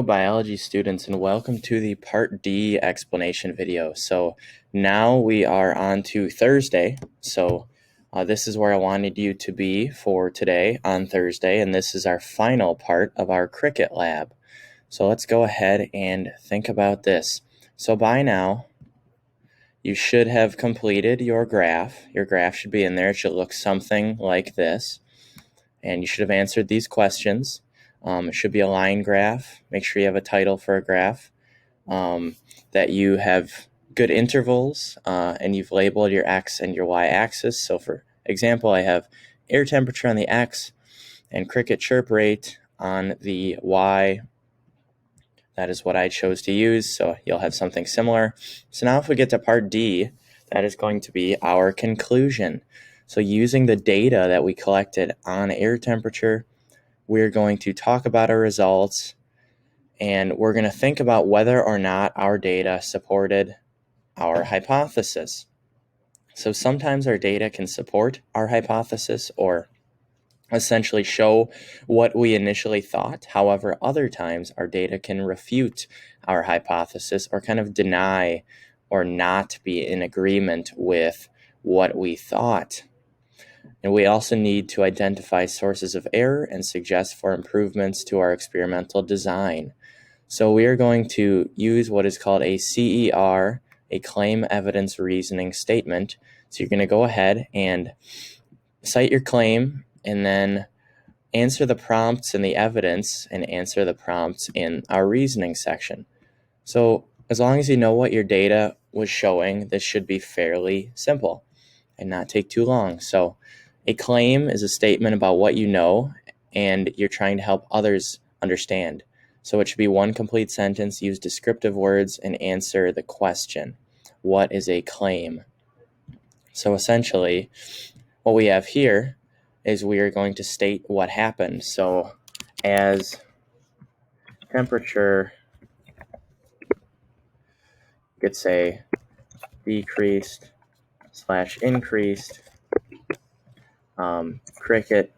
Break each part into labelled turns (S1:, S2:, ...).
S1: Biology students, and welcome to the Part D explanation video. So now we are on to Thursday. This is where I wanted you to be for today on Thursday, and this is our final part of our cricket lab. So let's go ahead and think about this. So by now, you should have completed your graph. Your graph should be in there. It should look something like this. And you should have answered these questions. It should be a line graph. Make sure you have a title for a graph, that you have good intervals, and you've labeled your X and your Y axis. So for example, I have air temperature on the X and cricket chirp rate on the Y. That is what I chose to use, so you'll have something similar. So now if we get to part D, that is going to be our conclusion. So using the data that we collected on air temperature, we're going to talk about our results, and we're going to think about whether or not our data supported our hypothesis. So sometimes our data can support our hypothesis or essentially show what we initially thought. However, other times our data can refute our hypothesis or kind of deny or not be in agreement with what we thought. And we also need to identify sources of error and suggest for improvements to our experimental design. So we are going to use what is called a CER, a claim evidence reasoning statement. So you're going to go ahead and cite your claim and then answer the prompts in the evidence and answer the prompts in our reasoning section. So as long as you know what your data was showing, this should be fairly simple and not take too long. So a claim is a statement about what you know and you're trying to help others understand. So it should be one complete sentence, use descriptive words, and answer the question. What is a claim? So essentially, what we have here is we are going to state what happened. So as temperature, you could say decreased / increased, cricket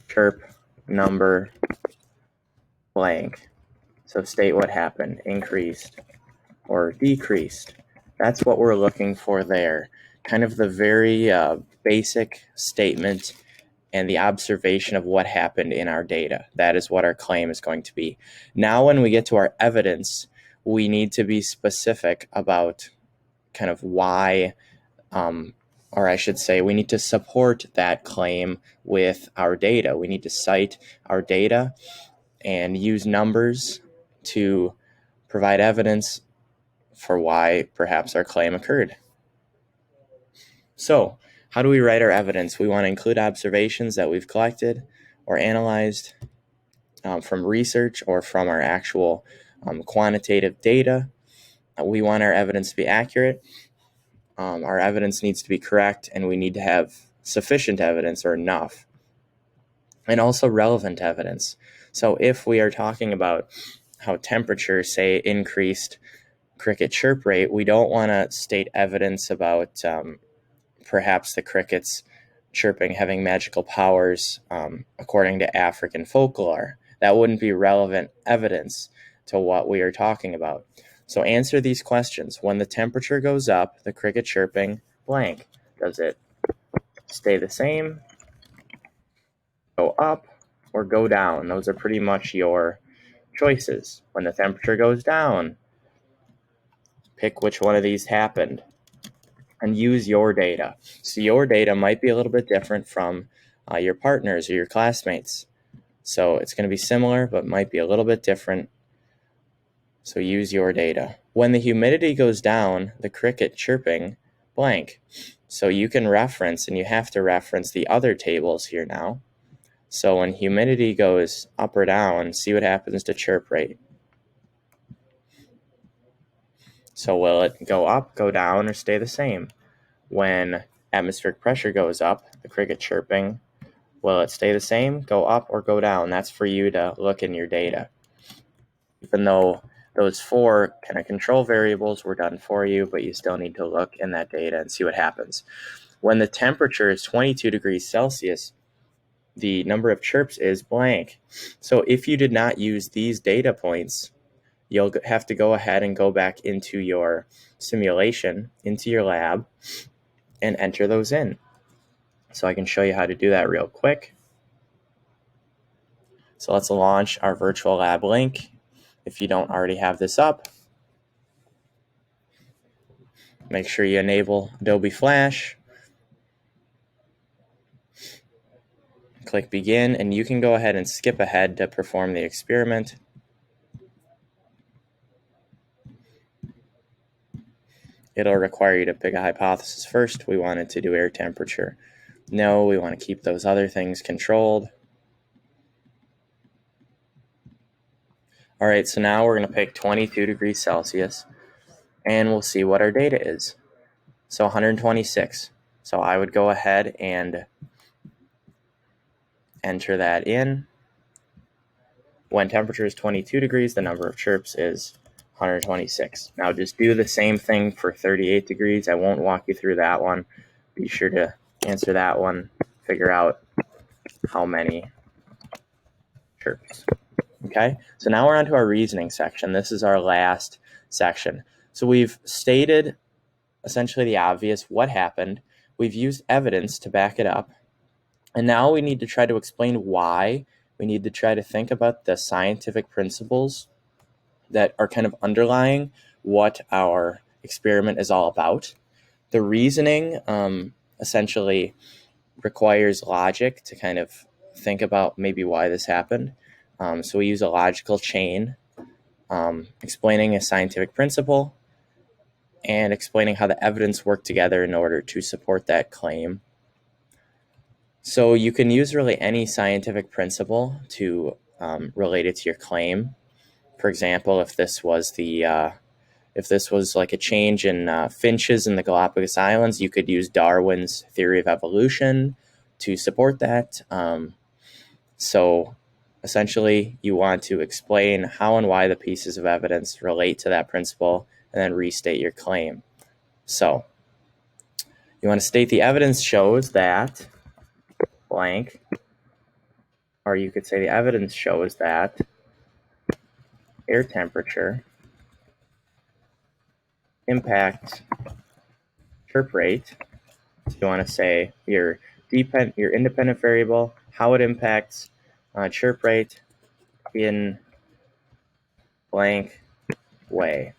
S1: chirp number blank. So state what happened, increased or decreased. That's what we're looking for there. Kind of the very basic statement and the observation of what happened in our data. That is what our claim is going to be. Now, when we get to our evidence, we need to be specific about kind of why, or I should say, we need to support that claim with our data. We need to cite our data and use numbers to provide evidence for why perhaps our claim occurred. So, how do we write our evidence? We want to include observations that we've collected or analyzed from research or from our actual quantitative data. We want our evidence to be accurate. Our evidence needs to be correct, and we need to have sufficient evidence or enough, and also relevant evidence. So if we are talking about how temperature, say, increased cricket chirp rate, we don't want to state evidence about perhaps the crickets chirping having magical powers according to African folklore. That wouldn't be relevant evidence to what we are talking about. So answer these questions. When the temperature goes up, the cricket chirping blank. Does it stay the same, go up, or go down? Those are pretty much your choices. When the temperature goes down, pick which one of these happened and use your data. So your data might be a little bit different from your partners or your classmates. So it's going to be similar, but might be a little bit different. So use your data. When the humidity goes down, the cricket chirping blank. So you can reference, and you have to reference the other tables here now. So when humidity goes up or down, see what happens to chirp rate. So will it go up, go down, or stay the same? When atmospheric pressure goes up, the cricket chirping, will it stay the same, go up, or go down? That's for you to look in your data. Even though those four kind of control variables were done for you, but you still need to look in that data and see what happens. When the temperature is 22 degrees Celsius, the number of chirps is blank. So if you did not use these data points, you'll have to go ahead and go back into your simulation, into your lab, and enter those in. So I can show you how to do that real quick. So let's launch our virtual lab link. If you don't already have this up, make sure you enable Adobe Flash. Click begin, and you can go ahead and skip ahead to perform the experiment. It'll require you to pick a hypothesis first. We wanted to do air temperature. No, we want to keep those other things controlled. All right, so now we're going to pick 22 degrees Celsius, and we'll see what our data is. So 126. So I would go ahead and enter that in. When temperature is 22 degrees, the number of chirps is 126. Now just do the same thing for 38 degrees. I won't walk you through that one. Be sure to answer that one, figure out how many chirps. Okay, so now we're on to our reasoning section. This is our last section. So we've stated essentially the obvious, what happened. We've used evidence to back it up. And now we need to try to explain why. We need to try to think about the scientific principles that are kind of underlying what our experiment is all about. The reasoning essentially requires logic to kind of think about maybe why this happened. So we use a logical chain, explaining a scientific principle and explaining how the evidence worked together in order to support that claim. So you can use really any scientific principle to relate it to your claim. For example, if this was like a change in finches in the Galapagos Islands, you could use Darwin's theory of evolution to support that. So essentially, you want to explain how and why the pieces of evidence relate to that principle, and then restate your claim. So you want to state the evidence shows that blank, or you could say the evidence shows that air temperature impacts chirp rate. So you want to say your independent variable, how it impacts chirp rate in blank way.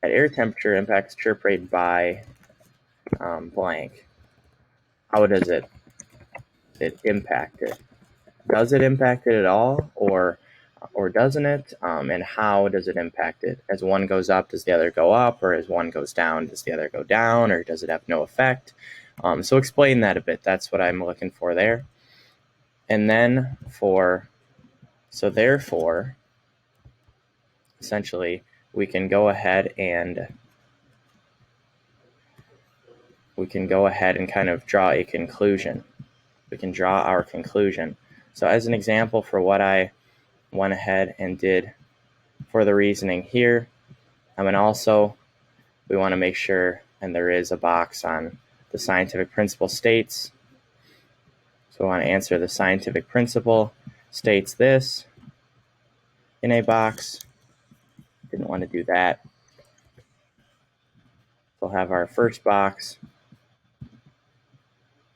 S1: At air temperature impacts chirp rate by blank. How does it impact it? Does it impact it at all, or doesn't it? And how does it impact it? As one goes up, does the other go up? Or as one goes down, does the other go down? Or does it have no effect? So explain that a bit. That's what I'm looking for there. And then therefore, essentially, we can go ahead and kind of draw a conclusion. We can draw our conclusion. So as an example for what I went ahead and did for the reasoning here, and also we want to make sure, and there is a box on the scientific principle states. So we want to answer the scientific principle states this in a box. Didn't want to do that. We'll have our first box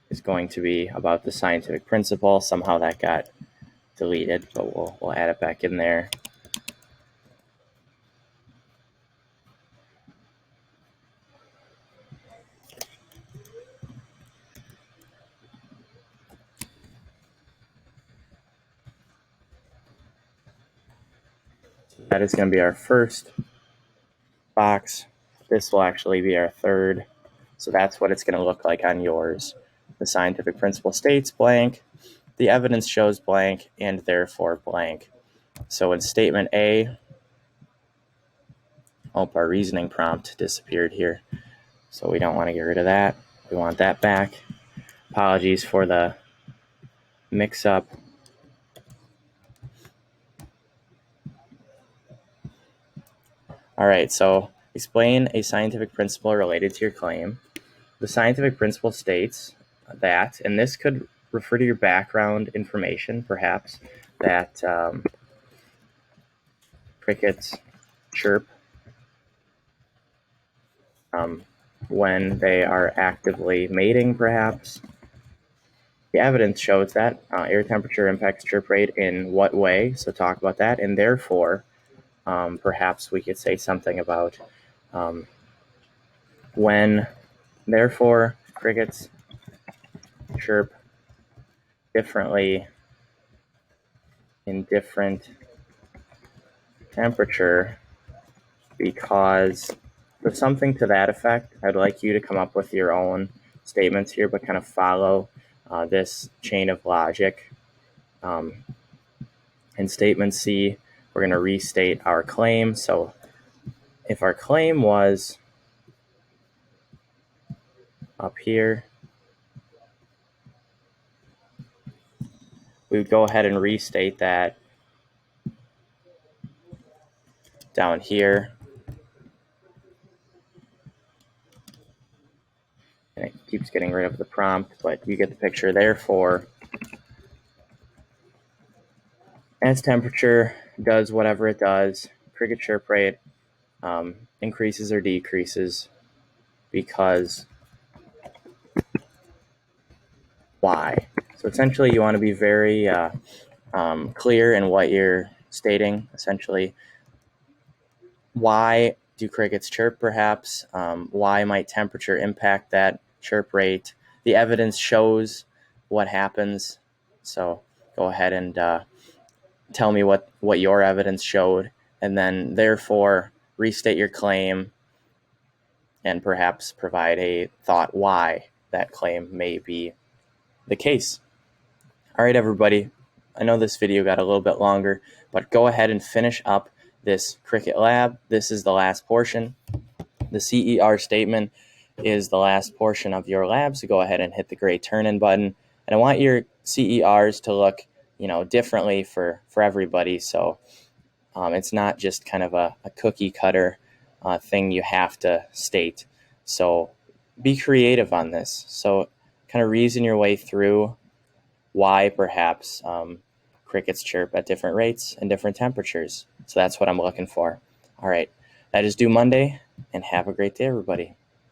S1: is going to be about the scientific principle. Somehow that got deleted, but we'll add it back in there. That is going to be our first box. This will actually be our third. So that's what it's going to look like on yours. The scientific principle states blank, the evidence shows blank, and therefore blank. So in statement A, our reasoning prompt disappeared here. So we don't want to get rid of that. We want that back. Apologies for the mix-up. All right, so explain a scientific principle related to your claim. The scientific principle states that, and this could refer to your background information, perhaps, that crickets chirp when they are actively mating, perhaps. The evidence shows that air temperature impacts chirp rate in what way, so talk about that, and therefore, perhaps we could say something about when, therefore, crickets chirp differently in different temperature because, or something to that effect. I'd like you to come up with your own statements here, but kind of follow this chain of logic. In statement C, we're going to restate our claim. So if our claim was up here, we would go ahead and restate that down here. And it keeps getting rid of the prompt, but you get the picture. Therefore, as temperature does whatever it does, cricket chirp rate increases or decreases because why? So essentially, you want to be very clear in what you're stating. Essentially, why do crickets chirp, perhaps? Why might temperature impact that chirp rate? The evidence shows what happens. So go ahead and tell me what your evidence showed, and then therefore restate your claim and perhaps provide a thought why that claim may be the case. All right, everybody. I know this video got a little bit longer, but go ahead and finish up this Cricket Lab. This is the last portion. The CER statement is the last portion of your lab, so go ahead and hit the gray turn-in button. And I want your CERs to look, differently for everybody, so it's not just kind of a cookie cutter thing you have to state. So be creative on this. So kind of reason your way through why perhaps crickets chirp at different rates and different temperatures. So that's what I'm looking for. All right, that is due Monday, and have a great day, everybody.